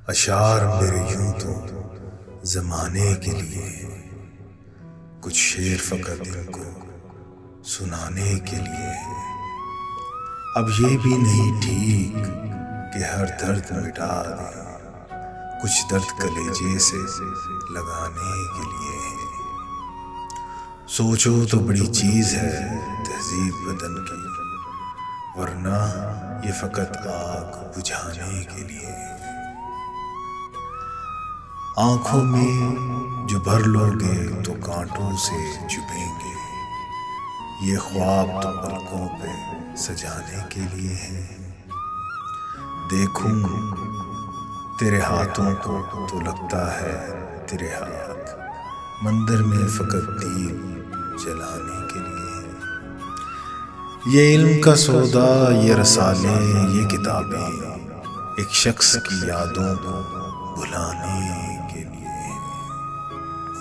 اشعار میرے یوں تو زمانے کے لیے، کچھ شعر فقط ان کو سنانے کے لیے۔ اب یہ بھی نہیں ٹھیک کہ ہر درد مٹا دیں، کچھ درد کلیجے سے لگانے کے لیے ہے۔ سوچو تو بڑی چیز ہے تہذیب بدن کی، ورنہ یہ فقط آگ بجھانے کے لیے۔ آنکھوں میں جو بھر لو گے تو کانٹوں سے چبھیں گے، یہ خواب تو پلکوں پہ سجانے کے لیے ہے۔ دیکھوں تیرے ہاتھوں کو تو لگتا ہے تیرے ہاتھ مندر میں فقط دیپ جلانے کے لیے ہے۔ یہ علم کا سودا، یہ رسالے، یہ کتابیں ایک شخص کی یادوں کو بھلانے